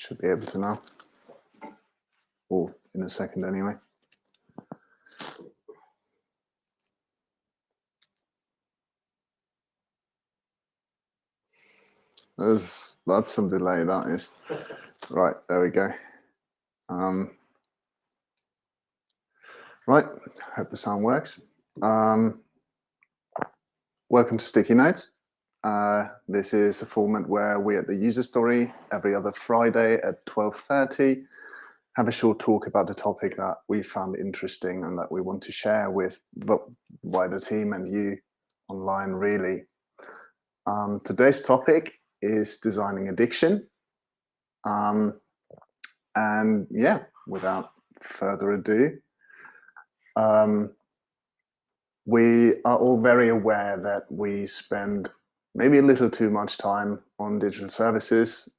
Should be able to now, or in a second anyway. That's some delay, that is. Right, there we go. Right, hope the sound works. Welcome to Sticky Notes. This is a format where we at the User Story every other Friday at 12:30 have a short talk about the topic that we found interesting and that we want to share with the wider team and you online, really. Today's topic is designing addiction. And yeah, without further ado, we are all very aware that we spend maybe a little too much time on digital services,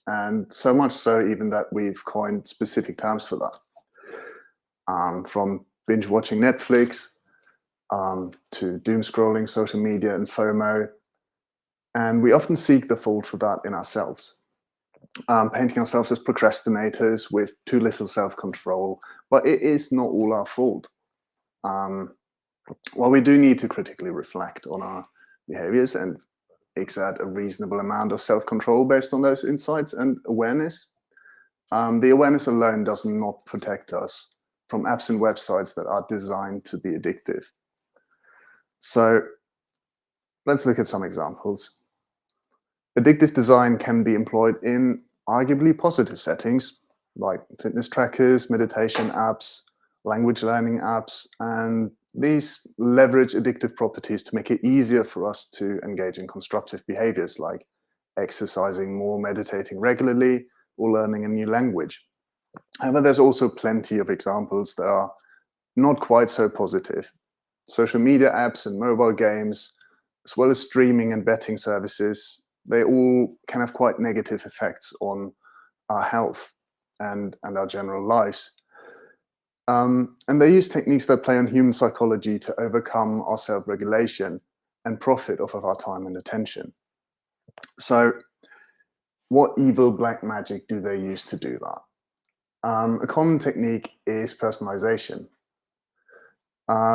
and so much so even that we've coined specific terms for that. From binge watching Netflix to doom scrolling social media and FOMO. And we often seek the fault for that in ourselves, painting ourselves as procrastinators with too little self-control, but it is not all our fault. While we do need to critically reflect on our behaviors and exert a reasonable amount of self-control based on those insights and awareness, the awareness alone does not protect us from apps and websites that are designed to be addictive. So let's look at some examples. Addictive design can be employed in arguably positive settings, like fitness trackers, meditation apps, language learning apps, and these leverage addictive properties to make it easier for us to engage in constructive behaviors like exercising more, meditating regularly, or learning a new language. However, there's also plenty of examples that are not quite so positive. Social media apps and mobile games, as well as streaming and betting services, they all can have quite negative effects on our health and our general lives. And they use techniques that play on human psychology to overcome our self-regulation and profit off of our time and attention. So what evil black magic do they use to do that? A common technique is personalization.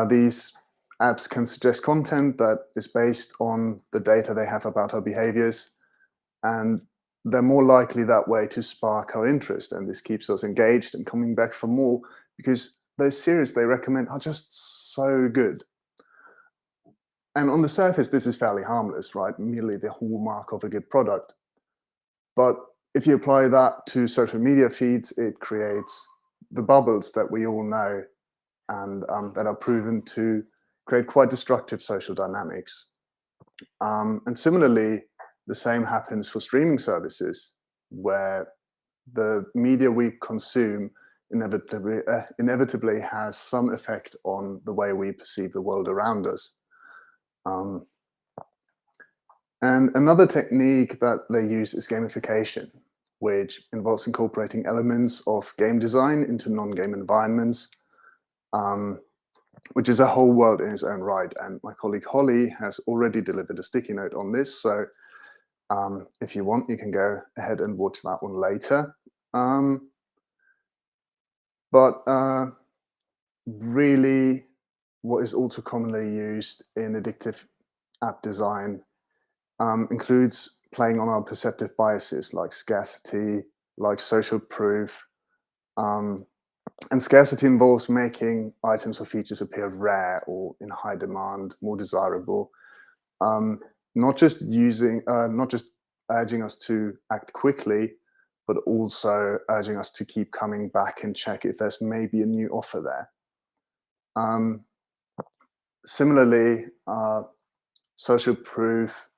These apps can suggest content that is based on the data they have about our behaviors, and they're more likely that way to spark our interest, and this keeps us engaged and coming back for more because those series they recommend are just so good. And on the surface, this is fairly harmless, right? Merely the hallmark of a good product. But if you apply that to social media feeds, it creates the bubbles that we all know and that are proven to create quite destructive social dynamics. And similarly, the same happens for streaming services, where the media we consume inevitably has some effect on the way we perceive the world around us. And another technique that they use is gamification, which involves incorporating elements of game design into non-game environments, which is a whole world in its own right. And my colleague Holly has already delivered a sticky note on this. So if you want, you can go ahead and watch that one later. But really, what is also commonly used in addictive app design includes playing on our perceptive biases like scarcity, like social proof. And scarcity involves making items or features appear rare or in high demand, more desirable. Not just urging us to act quickly, but also urging us to keep coming back and check if there's maybe a new offer there. Similarly, social proof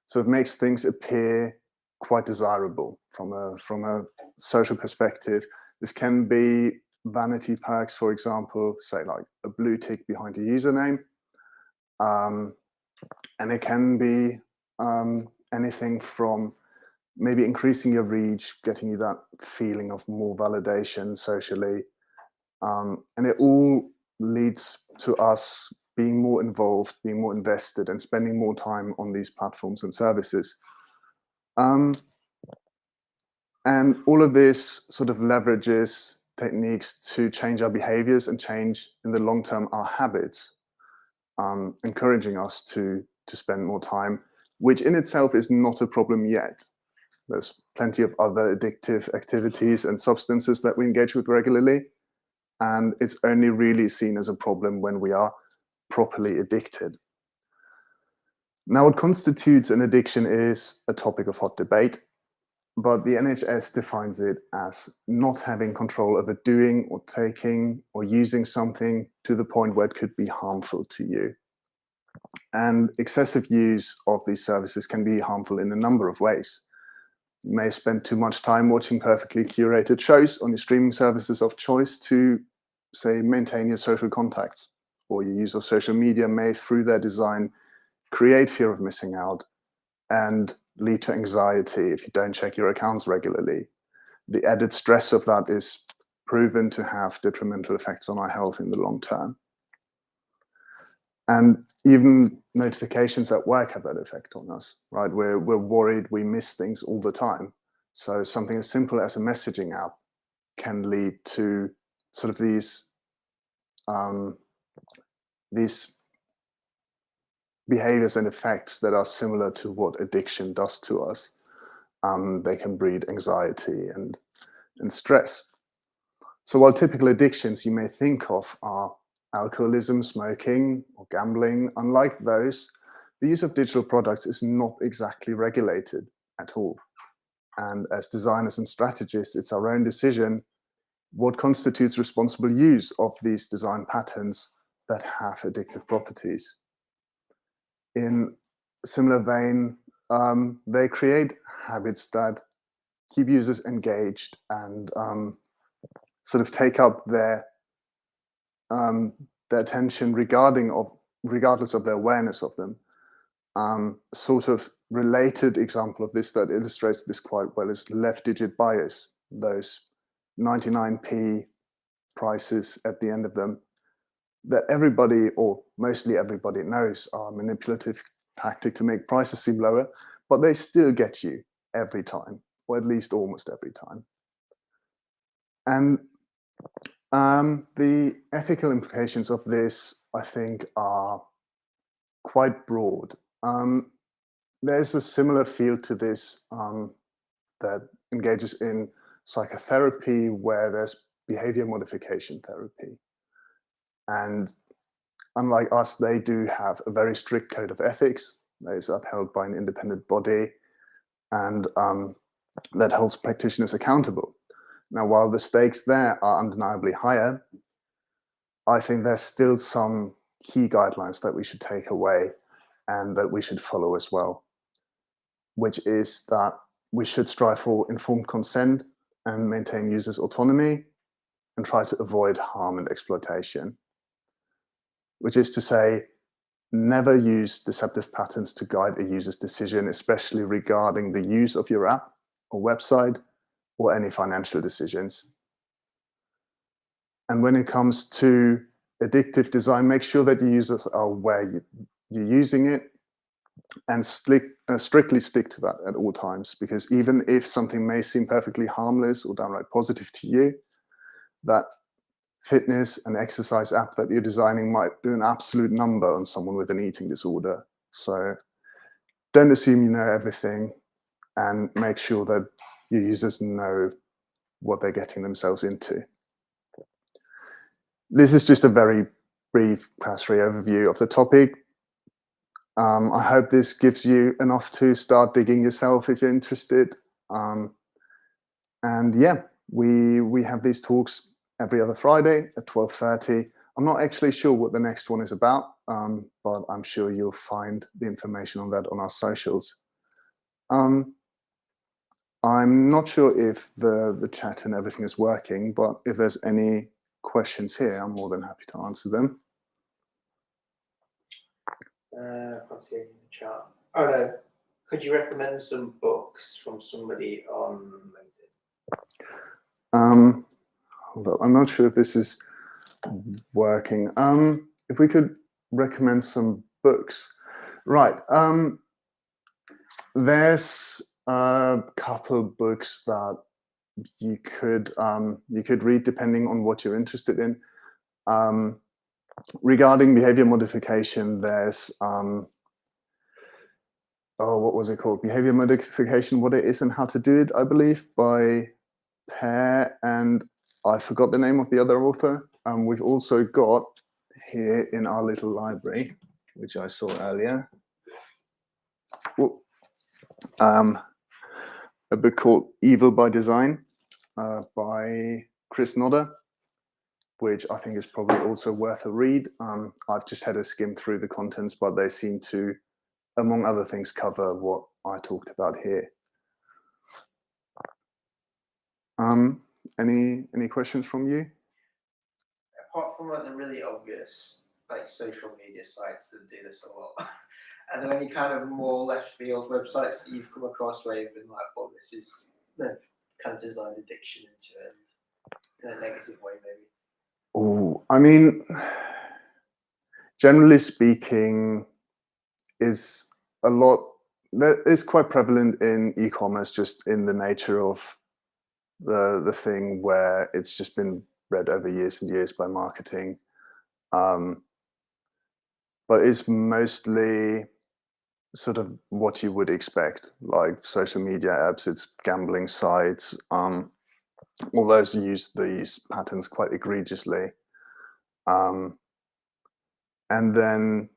sort of makes things appear quite desirable from a social perspective. This can be vanity perks, for example, say like a blue tick behind a username. And it can be anything from maybe increasing your reach, getting you that feeling of more validation socially. And it all leads to us being more involved, being more invested, and spending more time on these platforms and services. And all of this sort of leverages techniques to change our behaviors and change in the long term our habits, encouraging us to spend more time, which in itself is not a problem yet. There's plenty of other addictive activities and substances that we engage with regularly, and it's only really seen as a problem when we are properly addicted. Now, what constitutes an addiction is a topic of hot debate, but the NHS defines it as not having control over doing or taking or using something to the point where it could be harmful to you. And excessive use of these services can be harmful in a number of ways. You may spend too much time watching perfectly curated shows on your streaming services of choice to, say, maintain your social contacts, or your use of social media may, through their design, create fear of missing out and lead to anxiety if you don't check your accounts regularly. The added stress of that is proven to have detrimental effects on our health in the long term. And even notifications at work have that effect on us, right? We're worried we miss things all the time. So something as simple as a messaging app can lead to sort of these behaviors and effects that are similar to what addiction does to us. They can breed anxiety and stress. So while typical addictions you may think of are alcoholism, smoking, or gambling, unlike those, the use of digital products is not exactly regulated at all. And as designers and strategists, it's our own decision what constitutes responsible use of these design patterns that have addictive properties. In a similar vein, they create habits that keep users engaged and sort of take up their attention regardless of their awareness of them. Sort of related example of this that illustrates this quite well is left digit bias, those 99p prices at the end of them that everybody, or mostly everybody, knows are a manipulative tactic to make prices seem lower, but they still get you every time, or at least almost every time. And the ethical implications of this, I think, are quite broad. There's a similar field to this that engages in psychotherapy, where there's behavior modification therapy. And unlike us, they do have a very strict code of ethics that is upheld by an independent body and that holds practitioners accountable. Now, while the stakes there are undeniably higher, I think there's still some key guidelines that we should take away and that we should follow as well, which is that we should strive for informed consent and maintain users' autonomy and try to avoid harm and exploitation, which is to say, never use deceptive patterns to guide a user's decision, especially regarding the use of your app or website or any financial decisions. And when it comes to addictive design, make sure that your users are aware you're using it and strictly stick to that at all times, because even if something may seem perfectly harmless or downright positive to you, that fitness and exercise app that you're designing might do an absolute number on someone with an eating disorder. So don't assume you know everything, and make sure that your users know what they're getting themselves into. This is just a very brief cursory overview of the topic. I hope this gives you enough to start digging yourself if you're interested. And yeah, we have these talks every other Friday at 12:30. I'm not actually sure what the next one is about, but I'm sure you'll find the information on that on our socials. I'm not sure if the chat and everything is working, but if there's any questions here, I'm more than happy to answer them. I can't see anything in the chat. Oh no, could you recommend some books from somebody on LinkedIn? Hold up, I'm not sure if this is working. If we could recommend some books. Right, there's a couple books that you could read depending on what you're interested in. Regarding behavior modification, there's what was it called? Behavior modification, what it is and how to do it, I believe, by Pear, and I forgot the name of the other author. We've also got here in our little library, which I saw earlier, a book called Evil by Design by Chris Nodder, which I think is probably also worth a read. I've just had a skim through the contents, but they seem to, among other things, cover what I talked about here. Any questions from you? Apart from like the really obvious like social media sites that do this a lot, are there any kind of more left field websites that you've come across where you've been like, "Oh, this is," they've kind of designed addiction into it in a negative way, maybe? Oh, I mean, generally speaking, is a lot that is quite prevalent in e-commerce, just in the nature of the thing where it's just been read over years and years by marketing. But it's mostly sort of what you would expect, like social media apps, it's gambling sites. All those use these patterns quite egregiously. And then,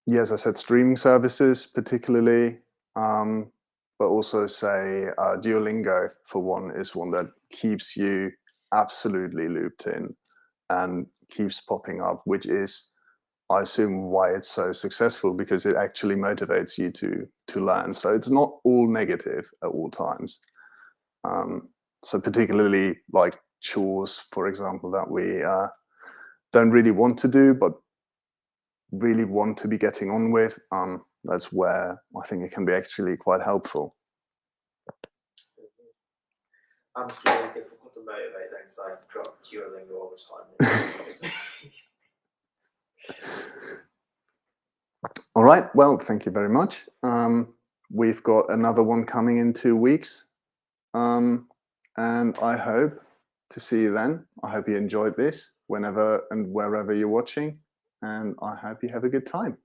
yeah, as I said, streaming services particularly, but also say Duolingo, for one, is one that keeps you absolutely looped in and keeps popping up, which is, I assume, why it's so successful, because it actually motivates you to learn. So it's not all negative at all times. So particularly like chores, for example, that we don't really want to do, but really want to be getting on with, that's where I think it can be actually quite helpful. I'm really difficult to motivate then because I drop Duolingo all the time. All right, well, thank you very much. We've got another one coming in 2 weeks, and I hope to see you then. I hope you enjoyed this whenever and wherever you're watching, and I hope you have a good time.